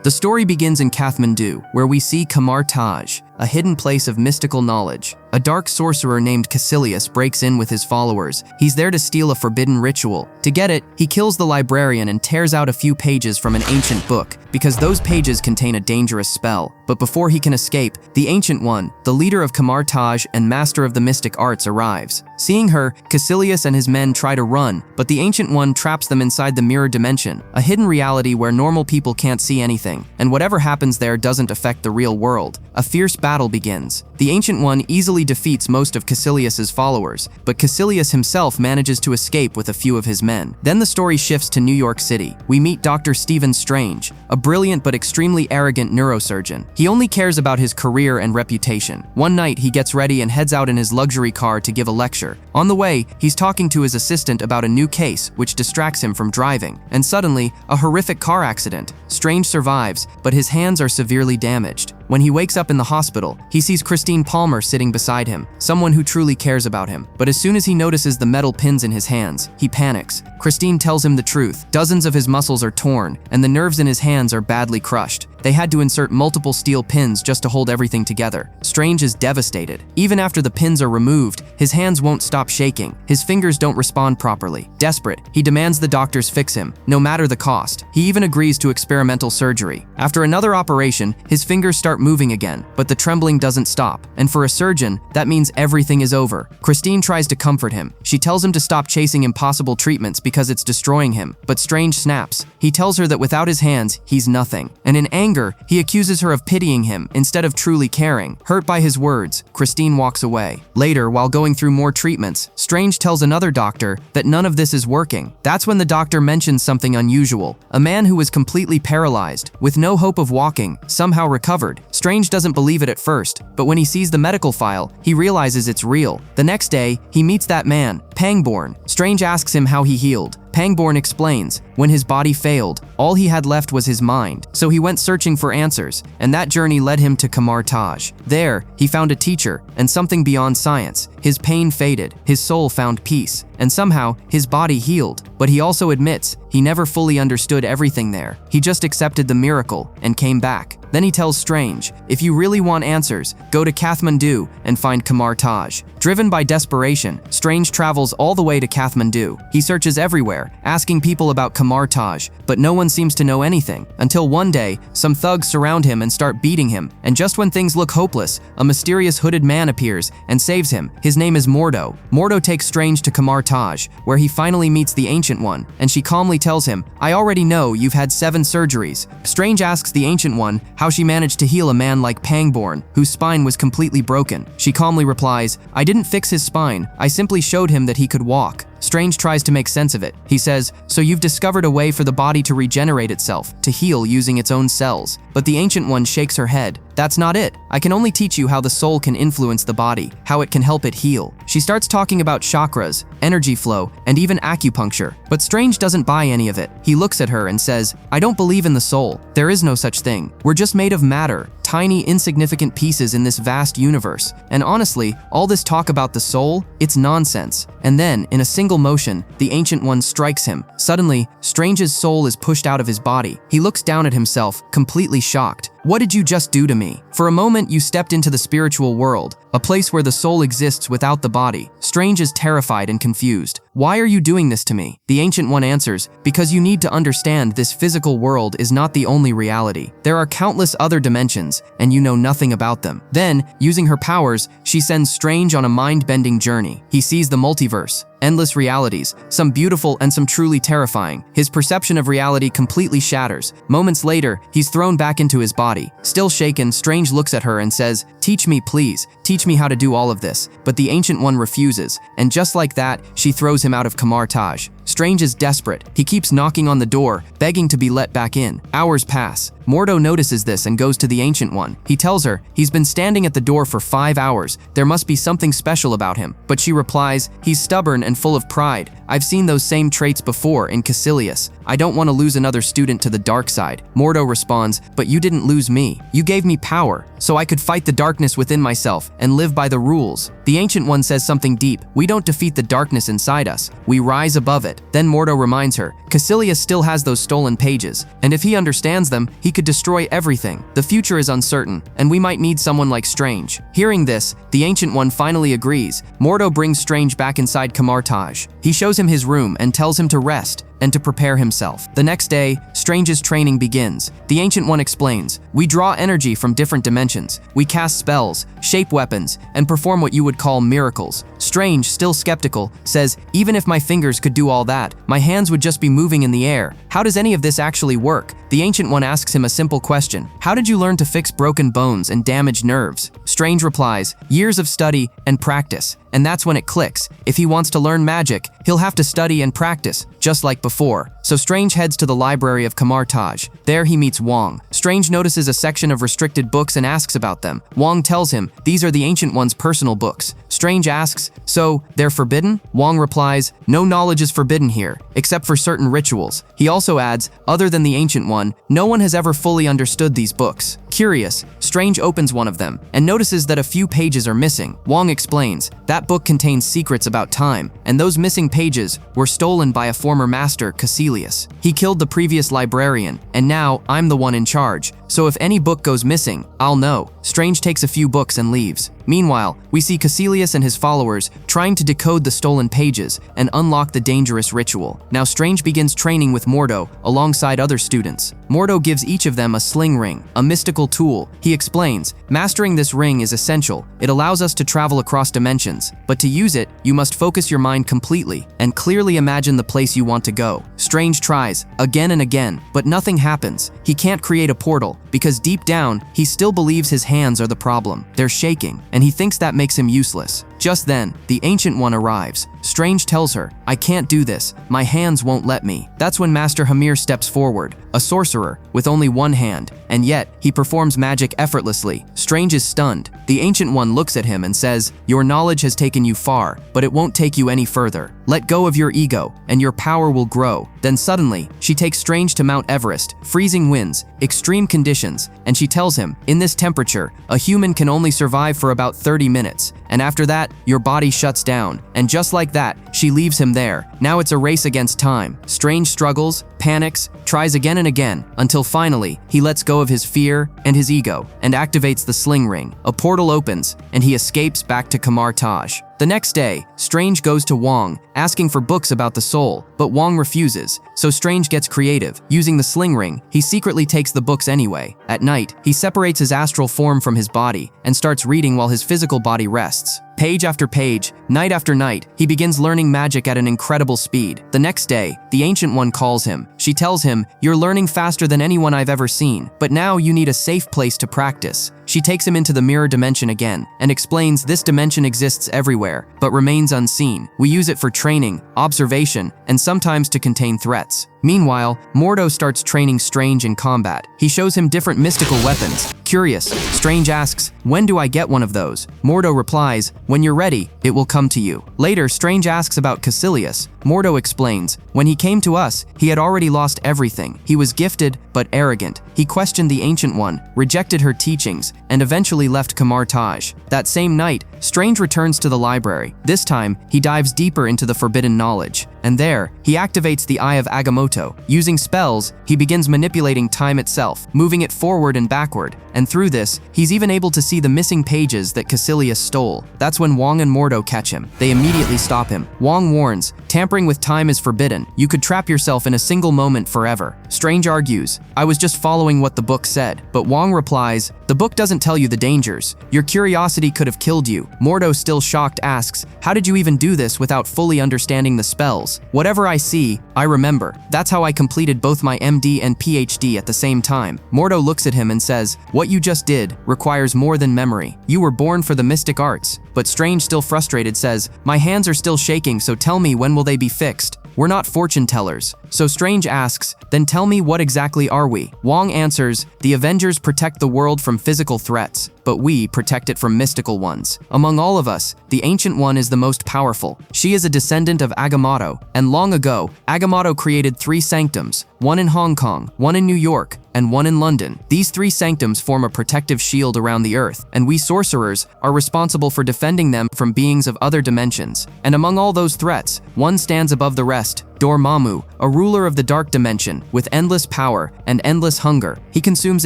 The story begins in Kathmandu, where we see Kamarage, a hidden place of mystical knowledge. A dark sorcerer named Caecilius breaks in with his followers. He's there to steal a forbidden ritual. To get it, he kills the librarian and tears out a few pages from an ancient book, because those pages contain a dangerous spell. But before he can escape, the Ancient One, the leader of Kamarage and master of the mystic arts, arrives. Seeing her, Caecilius and his men try to run, but the Ancient One traps them inside the mirror dimension, a hidden reality where normal people can't see anything, and whatever happens there doesn't affect the real world. A fierce battle begins. The Ancient One easily defeats most of Caecilius's followers, but Caecilius himself manages to escape with a few of his men. Then the story shifts to New York City. We meet Dr. Stephen Strange, a brilliant but extremely arrogant neurosurgeon. He only cares about his career and reputation. One night, he gets ready and heads out in his luxury car to give a lecture. On the way, he's talking to his assistant about a new case, which distracts him from driving. And suddenly, a horrific car accident. Strange survives, but his hands are severely damaged. When he wakes up in the hospital, he sees Christine Palmer sitting beside him, someone who truly cares about him. But as soon as he notices the metal pins in his hands, he panics. Christine tells him the truth. Dozens of his muscles are torn, and the nerves in his hands are badly crushed. They had to insert multiple steel pins just to hold everything together. Strange is devastated. Even after the pins are removed, his hands won't stop shaking. His fingers don't respond properly. Desperate, he demands the doctors fix him, no matter the cost. He even agrees to experimental surgery. After another operation, his fingers start moving again, but the trembling doesn't stop. And for a surgeon, that means everything is over. Christine tries to comfort him. She tells him to stop chasing impossible treatments because it's destroying him. But Strange snaps. He tells her that without his hands, he's nothing. And in anger, he accuses her of pitying him instead of truly caring. Hurt by his words, Christine walks away. Later, while going through more treatments, Strange tells another doctor that none of this is working. That's when the doctor mentions something unusual. A man who was completely paralyzed, with no hope of walking, somehow recovered. Strange doesn't believe it at first, but when he sees the medical file, he realizes it's real. The next day, he meets that man, Pangborn. Strange asks him how he healed. Pangborn explains, when his body failed, all he had left was his mind. So he went searching for answers, and that journey led him to Kamarage. There, he found a teacher, and something beyond science. His pain faded, his soul found peace, and somehow, his body healed. But he also admits, he never fully understood everything there. He just accepted the miracle, and came back. Then he tells Strange, if you really want answers, go to Kathmandu and find Kamarage. Driven by desperation, Strange travels all the way to Kathmandu. He searches everywhere, asking people about Kamarage, but no one seems to know anything. Until one day, some thugs surround him and start beating him, and just when things look hopeless, a mysterious hooded man appears and saves him. His name is Mordo. Mordo takes Strange to Kamarage, where he finally meets the Ancient One, and she calmly tells him, I already know you've had 7 surgeries. Strange asks the Ancient One how she managed to heal a man like Pangborn, whose spine was completely broken. She calmly replies, I didn't fix his spine, I simply showed him that he could walk. Strange tries to make sense of it. He says, so you've discovered a way for the body to regenerate itself, to heal using its own cells. But the Ancient One shakes her head. That's not it. I can only teach you how the soul can influence the body, how it can help it heal. She starts talking about chakras, energy flow, and even acupuncture. But Strange doesn't buy any of it. He looks at her and says, I don't believe in the soul. There is no such thing. We're just made of matter, tiny, insignificant pieces in this vast universe. And honestly, all this talk about the soul, it's nonsense. And then, in a single motion, the Ancient One strikes him. Suddenly, Strange's soul is pushed out of his body. He looks down at himself, completely shocked. What did you just do to me? For a moment, you stepped into the spiritual world, a place where the soul exists without the body. Strange is terrified and confused. Why are you doing this to me? The Ancient One answers, because you need to understand this physical world is not the only reality. There are countless other dimensions, and you know nothing about them. Then, using her powers, she sends Strange on a mind-bending journey. He sees the multiverse, endless realities, some beautiful and some truly terrifying. His perception of reality completely shatters. Moments later, he's thrown back into his body. Still shaken, Strange looks at her and says, teach me, please. Teach me how to do all of this. But the Ancient One refuses, and just like that, she throws him out of Kamarage. Strange is desperate. He keeps knocking on the door, begging to be let back in. Hours pass. Mordo notices this and goes to the Ancient One. He tells her, he's been standing at the door for 5 hours. There must be something special about him. But she replies, he's stubborn and full of pride. I've seen those same traits before in Caecilius. I don't want to lose another student to the dark side. Mordo responds, but you didn't lose me. You gave me power, so I could fight the darkness within myself and live by the rules. The Ancient One says something deep. We don't defeat the darkness inside us. We rise above it. it. Then Mordo reminds her, Caecilius still has those stolen pages, and if he understands them, he could destroy everything. The future is uncertain, and we might need someone like Strange. Hearing this, the Ancient One finally agrees. Mordo brings Strange back inside Kamarage. He shows him his room and tells him to rest and to prepare himself. The next day, Strange's training begins. The Ancient One explains, we draw energy from different dimensions. We cast spells, shape weapons, and perform what you would call miracles. Strange, still skeptical, says, even if my fingers could do all that, my hands would just be moving in the air. How does any of this actually work? The Ancient One asks him a simple question. How did you learn to fix broken bones and damaged nerves? Strange replies, years of study and practice. And that's when it clicks. If he wants to learn magic, he'll have to study and practice, just like before. So Strange heads to the library of Kamarage. There he meets Wong. Strange notices a section of restricted books and asks about them. Wong tells him, these are the Ancient One's personal books. Strange asks, so, they're forbidden? Wong replies, no knowledge is forbidden here, except for certain rituals. He also adds, other than the Ancient One, no one has ever fully understood these books. Curious, Strange opens one of them and notices that a few pages are missing. Wong explains, that book contains secrets about time, and those missing pages were stolen by a former master, Caecilius. He killed the previous librarian, and now I'm the one in charge. So if any book goes missing, I'll know. Strange takes a few books and leaves. Meanwhile, we see Caecilius and his followers trying to decode the stolen pages and unlock the dangerous ritual. Now Strange begins training with Mordo alongside other students. Mordo gives each of them a sling ring, a mystical tool. He explains, mastering this ring is essential. It allows us to travel across dimensions, but to use it, you must focus your mind completely and clearly imagine the place you want to go. Strange tries again and again, but nothing happens. He can't create a portal because deep down, he still believes his hands are the problem. They're shaking, and he thinks that makes him useless. Just then, the Ancient One arrives. Strange tells her, I can't do this. My hands won't let me. That's when Master Hamir steps forward, a sorcerer with only one hand, and yet he performs magic effortlessly. Strange is stunned. The Ancient One looks at him and says, your knowledge has taken you far, but it won't take you any further. Let go of your ego, and your power will grow. Then suddenly, she takes Strange to Mount Everest, freezing winds, extreme conditions, and she tells him, in this temperature, a human can only survive for about 30 minutes, and after that, your body shuts down. And just like that, she leaves him there. Now it's a race against time. Strange struggles, panics, tries again and again, until finally, he lets go of his fear and his ego, and activates the sling ring. A portal opens, and he escapes back to Kamarage. The next day, Strange goes to Wong, asking for books about the soul, but Wong refuses, so Strange gets creative. Using the sling ring, he secretly takes the books anyway. At night, he separates his astral form from his body and starts reading while his physical body rests. Page after page, night after night, he begins learning magic at an incredible speed. The next day, the Ancient One calls him. She tells him, you're learning faster than anyone I've ever seen, but now you need a safe place to practice. She takes him into the mirror dimension again and explains this dimension exists everywhere, but remains unseen. We use it for training, observation, and sometimes to contain threats. Meanwhile, Mordo starts training Strange in combat. He shows him different mystical weapons. Curious, Strange asks, when do I get one of those? Mordo replies, when you're ready, it will come to you. Later, Strange asks about Caecilius. Mordo explains, when he came to us, he had already lost everything. He was gifted, but arrogant. He questioned the Ancient One, rejected her teachings, and eventually left Kamarage. That same night, Strange returns to the library. This time, he dives deeper into the forbidden knowledge. And there, he activates the Eye of Agamotto. Using spells, he begins manipulating time itself, moving it forward and backward. And through this, he's even able to see the missing pages that Caecilius stole. That's when Wong and Mordo catch him. They immediately stop him. Wong warns, tampering with time is forbidden. You could trap yourself in a single moment forever. Strange argues, I was just following what the book said. But Wong replies, the book doesn't tell you the dangers. Your curiosity could have killed you. Mordo, still shocked, asks, how did you even do this without fully understanding the spells? Whatever I see, I remember. That's how I completed both my MD and PhD at the same time. Mordo looks at him and says, what you just did requires more than memory. You were born for the mystic arts. But Strange, still frustrated, says, my hands are still shaking, so tell me, when will they be fixed? We're not fortune tellers. So Strange asks, then tell me, what exactly are we? Wong answers, the Avengers protect the world from physical threats, but we protect it from mystical ones. Among all of us, the Ancient One is the most powerful. She is a descendant of Agamotto, and long ago, Agamotto created 3 sanctums, one in Hong Kong, one in New York, and one in London. These 3 sanctums form a protective shield around the Earth, and we sorcerers are responsible for defending them from beings of other dimensions. And among all those threats, one stands above the rest: Dormammu, a ruler of the dark dimension, with endless power and endless hunger. He consumes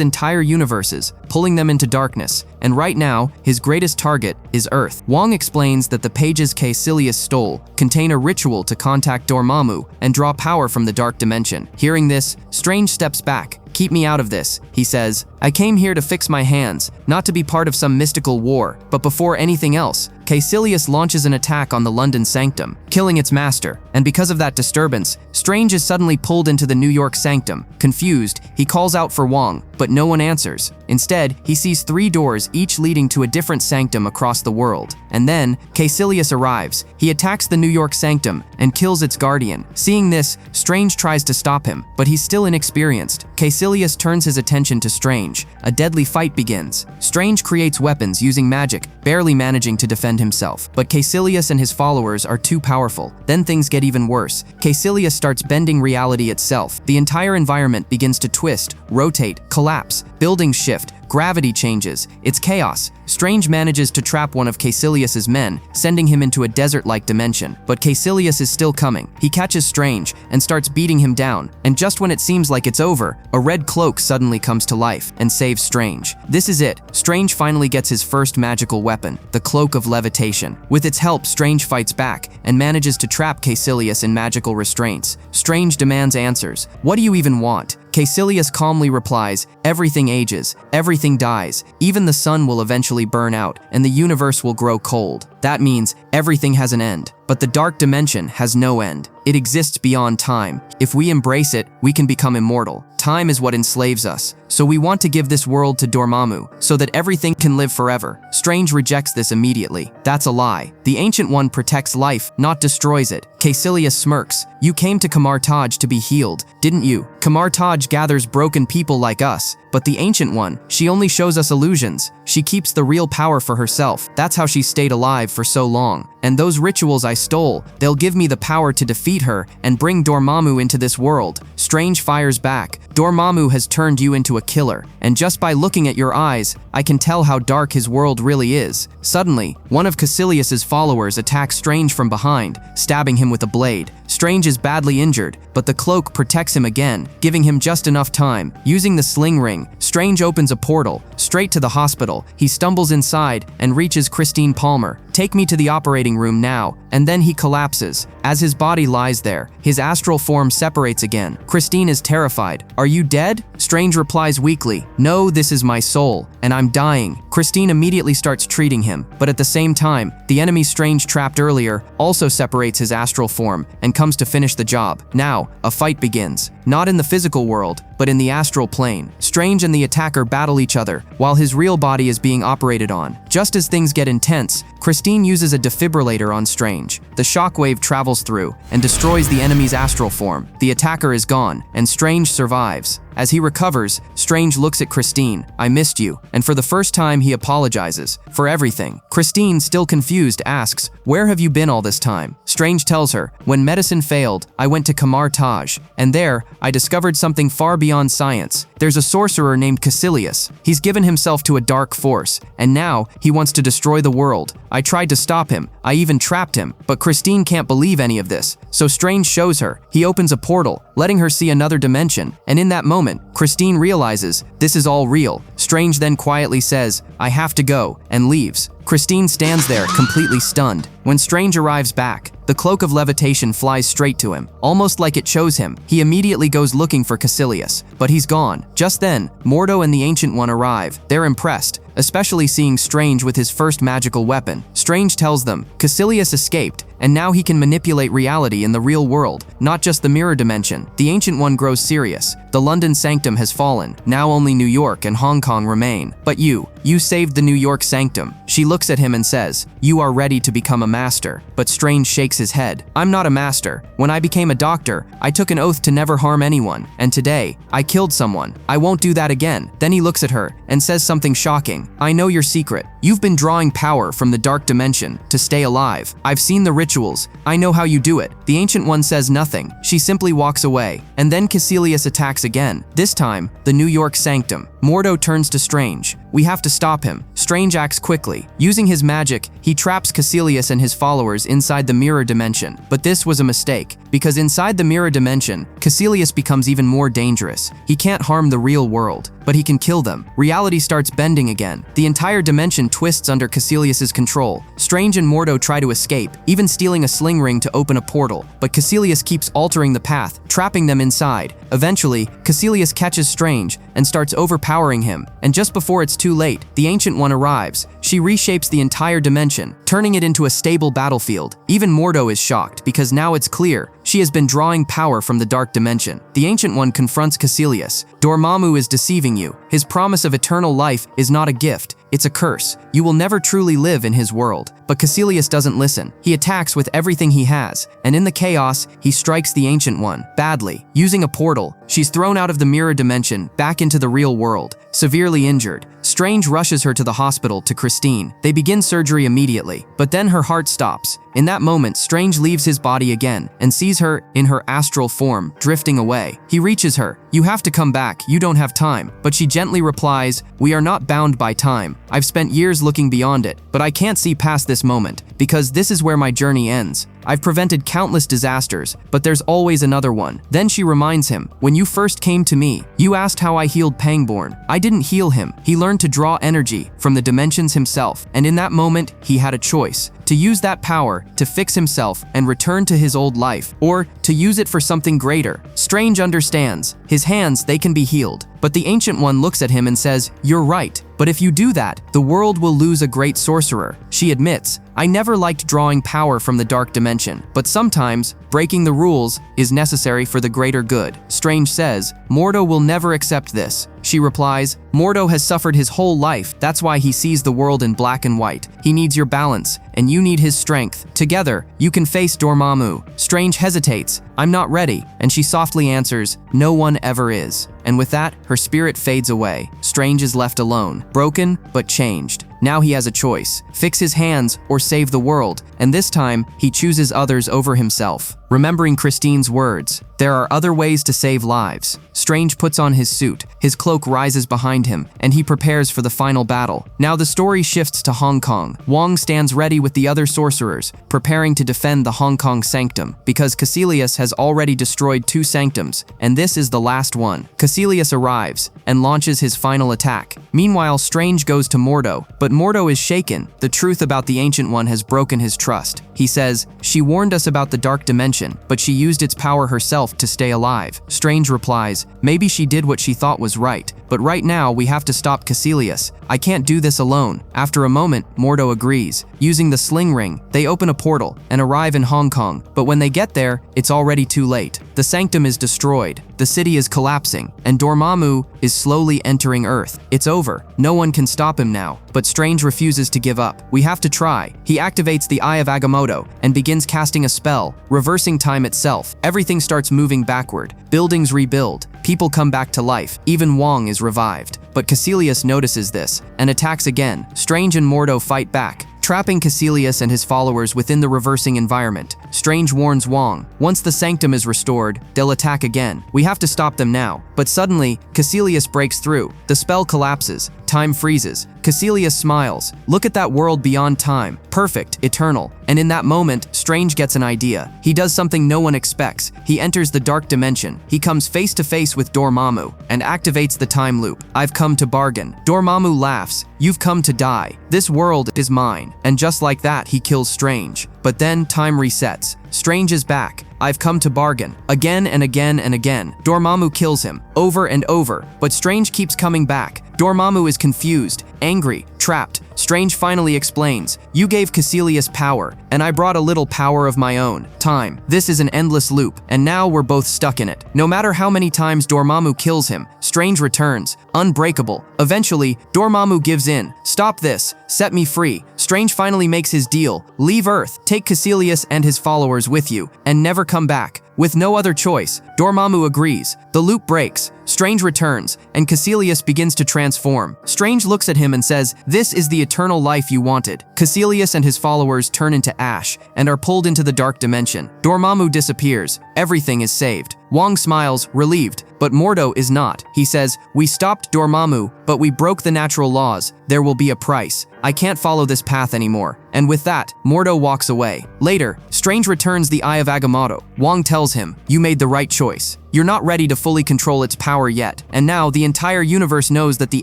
entire universes, pulling them into darkness, and right now, his greatest target is Earth. Wong explains that the pages Caecilius stole contain a ritual to contact Dormammu and draw power from the dark dimension. Hearing this, Strange steps back. "Keep me out of this," he says. "I came here to fix my hands, not to be part of some mystical war." But before anything else, Caecilius launches an attack on the London sanctum, killing its master. And because of that disturbance, Strange is suddenly pulled into the New York sanctum. Confused, he calls out for Wong, but no one answers. Instead, he sees 3 doors, each leading to a different sanctum across the world. And then, Caecilius arrives. He attacks the New York sanctum and kills its guardian. Seeing this, Strange tries to stop him, but he's still inexperienced. Caecilius turns his attention to Strange. A deadly fight begins. Strange creates weapons using magic, barely managing to defend himself. But Caecilius and his followers are too powerful. Then things get even worse. Caecilius starts bending reality itself. The entire environment begins to twist, rotate, collapse. Buildings shift, gravity changes. It's chaos. Strange manages to trap one of Caecilius's men, sending him into a desert-like dimension. But Caecilius is still coming. He catches Strange and starts beating him down. And just when it seems like it's over, a red cloak suddenly comes to life and saves Strange. This is it. Strange finally gets his first magical weapon, the Cloak of Levitation. With its help, Strange fights back and manages to trap Caecilius in magical restraints. Strange demands answers. "What do you even want?" Caecilius calmly replies, "Everything ages, everything dies, even the sun will eventually burn out, and the universe will grow cold. That means everything has an end. But the dark dimension has no end. It exists beyond time. If we embrace it, we can become immortal. Time is what enslaves us. So we want to give this world to Dormammu, so that everything can live forever." Strange rejects this immediately. That's a lie. The Ancient One protects life, not destroys it. Caecilius smirks. "You came to Kamarage to be healed, didn't you? Kamarage gathers broken people like us. But the Ancient One, she only shows us illusions. She keeps the real power for herself. That's how she stayed alive for so long. And those rituals I stole, they'll give me the power to defeat her and bring Dormammu into this world." Strange fires back. "Dormammu has turned you into a killer, and just by looking at your eyes, I can tell how dark his world really is." Suddenly, one of Caecilius's followers attacks Strange from behind, stabbing him with a blade. Strange is badly injured, but the cloak protects him again, giving him just enough time. Using the sling ring, Strange opens a portal straight to the hospital. He stumbles inside and reaches Christine Palmer. "Take me to the operating room now," and then he collapses. As his body lies there, his astral form separates again. Christine is terrified. "Are you dead?" Strange replies weakly, "No, this is my soul, and I'm dying." Christine immediately starts treating him, but at the same time, the enemy Strange trapped earlier also separates his astral form and comes to finish the job. Now, a fight begins. Not in the physical world, but in the astral plane. Strange and the attacker battle each other, while his real body is being operated on. Just as things get intense, Christine uses a defibrillator on Strange. The shockwave travels through and destroys the enemy's astral form. The attacker is gone, and Strange survives. As he recovers, Strange looks at Christine. "I missed you," and for the first time he apologizes for everything. Christine, still confused, asks, "Where have you been all this time?" Strange tells her, "When medicine failed, I went to Kamarage, and there, I discovered something far beyond science. There's a sorcerer named Caecilius. He's given himself to a dark force, and now he wants to destroy the world. I tried to stop him. I even trapped him, but Christine can't believe any of this. So Strange shows her. He opens a portal, letting her see another dimension, and in that moment, Christine realizes this is all real. Strange then quietly says, "I have to go," and leaves. Christine stands there, completely stunned. When Strange arrives back, the Cloak of Levitation flies straight to him, almost like it chose him. He immediately goes looking for Caecilius, but he's gone. Just then, Mordo and the Ancient One arrive. They're impressed, especially seeing Strange with his first magical weapon. Strange tells them, Caecilius escaped, and now he can manipulate reality in the real world, not just the mirror dimension. The Ancient One grows serious. The London sanctum has fallen. Now only New York and Hong Kong remain. But you saved the New York sanctum. She looks at him and says, "You are ready to become a master." But Strange shakes his head. "I'm not a master. When I became a doctor, I took an oath to never harm anyone. And today, I killed someone. I won't do that again." Then he looks at her and says something shocking. "I know your secret. You've been drawing power from the dark dimension to stay alive. I've seen the rituals. I know how you do it." The Ancient One says nothing. She simply walks away. And then Caecilius attacks again. This time, the New York sanctum. Mordo turns to Strange. "We have to stop him." Strange acts quickly. Using his magic, he traps Caecilius and his followers inside the mirror dimension. But this was a mistake, because inside the mirror dimension, Caecilius becomes even more dangerous. He can't harm the real world, but he can kill them. Reality starts bending again. The entire dimension twists under Caecilius's control. Strange and Mordo try to escape, even stealing a sling ring to open a portal, but Caecilius keeps altering the path, trapping them inside. Eventually, Caecilius catches Strange and starts overpowering him, and just before it's too late, the Ancient One arrives. She reshapes the entire dimension, turning it into a stable battlefield. Even Mordo is shocked, because now it's clear she has been drawing power from the dark dimension. The Ancient One confronts Caecilius. "Dormammu is deceiving you. His promise of eternal life is not a gift, it's a curse. You will never truly live in his world." But Caecilius doesn't listen. He attacks with everything he has, and in the chaos, he strikes the Ancient One, badly. Using a portal, she's thrown out of the mirror dimension, back into the real world, severely injured. Strange rushes her to the hospital to Christine. They begin surgery immediately, but then her heart stops. In that moment, Strange leaves his body again and sees her in her astral form, drifting away. He reaches her. "You have to come back, you don't have time." But she gently replies, "We are not bound by time. I've spent years looking beyond it, but I can't see past this moment, because this is where my journey ends. I've prevented countless disasters, but there's always another one." Then she reminds him, "When you first came to me, you asked how I healed Pangborn. I didn't heal him. He learned to draw energy from the dimensions himself, and in that moment, he had a choice. To use that power to fix himself and return to his old life, or to use it for something greater." Strange understands. His hands, they can be healed. But the Ancient One looks at him and says, "You're right. But if you do that, the world will lose a great sorcerer." She admits, "I never liked drawing power from the dark dimension, but sometimes breaking the rules is necessary for the greater good." Strange says, "Mordo will never accept this." She replies, "Mordo has suffered his whole life. That's why he sees the world in black and white. He needs your balance, and you need his strength. Together, you can face Dormammu." Strange hesitates. "I'm not ready." And she softly answers, "No one ever is." And with that, her spirit fades away. Strange is left alone, broken but changed. Now he has a choice: fix his hands or save the world, and this time, he chooses others over himself. Remembering Christine's words, "There are other ways to save lives." Strange puts on his suit, his cloak rises behind him, and he prepares for the final battle. Now the story shifts to Hong Kong. Wong stands ready with the other sorcerers, preparing to defend the Hong Kong sanctum, because Caecilius has already destroyed 2 sanctums, and this is the last one. Caecilius arrives and launches his final attack. Meanwhile, Strange goes to Mordo, but Mordo is shaken. The truth about the Ancient One has broken his trust. He says, "She warned us about the dark dimension, but she used its power herself to stay alive." Strange replies, "Maybe she did what she thought was right, but right now we have to stop Caecilius. I can't do this alone." After a moment, Mordo agrees. Using the sling ring, they open a portal and arrive in Hong Kong, but when they get there, it's already too late. The sanctum is destroyed, the city is collapsing, and Dormammu is slowly entering Earth. It's over. No one can stop him now, but Strange refuses to give up. "We have to try." He activates the Eye of Agamotto and begins casting a spell, reversing time itself. Everything starts moving backward. Buildings rebuild. People come back to life. Even Wong is revived. But Caecilius notices this and attacks again. Strange and Mordo fight back, trapping Caecilius and his followers within the reversing environment. Strange warns Wong, "Once the sanctum is restored, they'll attack again. We have to stop them now." But suddenly, Caecilius breaks through. The spell collapses. Time freezes. Caecilius smiles. "Look at that world beyond time. Perfect, eternal." And in that moment, Strange gets an idea. He does something no one expects. He enters the dark dimension. He comes face to face with Dormammu and activates the time loop. "I've come to bargain." Dormammu laughs. "You've come to die. This world is mine." And just like that, he kills Strange. But then time resets. Strange is back. "I've come to bargain." Again and again and again. Dormammu kills him, over and over, but Strange keeps coming back. Dormammu is confused, angry, trapped. Strange finally explains, "You gave Caecilius power, and I brought a little power of my own. Time. This is an endless loop, and now we're both stuck in it." No matter how many times Dormammu kills him, Strange returns, unbreakable. Eventually, Dormammu gives in. "Stop this. Set me free." Strange finally makes his deal. "Leave Earth, take Caecilius and his followers with you, and never come back." With no other choice, Dormammu agrees. The loop breaks. Strange returns, and Caecilius begins to transform. Strange looks at him and says, "This This is the eternal life you wanted. Caecilius and his followers turn into ash and are pulled into the dark dimension. Dormammu disappears. Everything is saved. Wong smiles, relieved, but Mordo is not. He says, "We stopped Dormammu, but we broke the natural laws. There will be a price. I can't follow this path anymore." And with that, Mordo walks away. Later, Strange returns the Eye of Agamotto. Wong tells him, "You made the right choice. You're not ready to fully control its power yet, and now the entire universe knows that the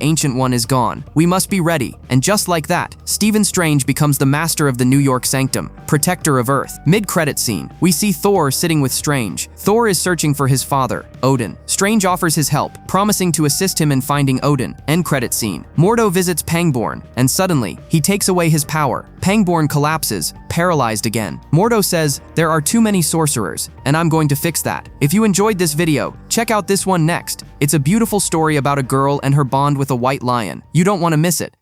Ancient One is gone. We must be ready." And just like that, Stephen Strange becomes the master of the New York Sanctum, protector of Earth. Mid-credit scene, we see Thor sitting with Strange. Thor is searching for his father, Odin. Strange offers his help, promising to assist him in finding Odin. End credit scene. Mordo visits Pangborn, and suddenly, he takes away his power. Pangborn collapses, paralyzed again. Mordo says, "There are too many sorcerers, and I'm going to fix that." If you enjoyed this video, check out this one next. It's a beautiful story about a girl and her bond with a white lion. You don't want to miss it.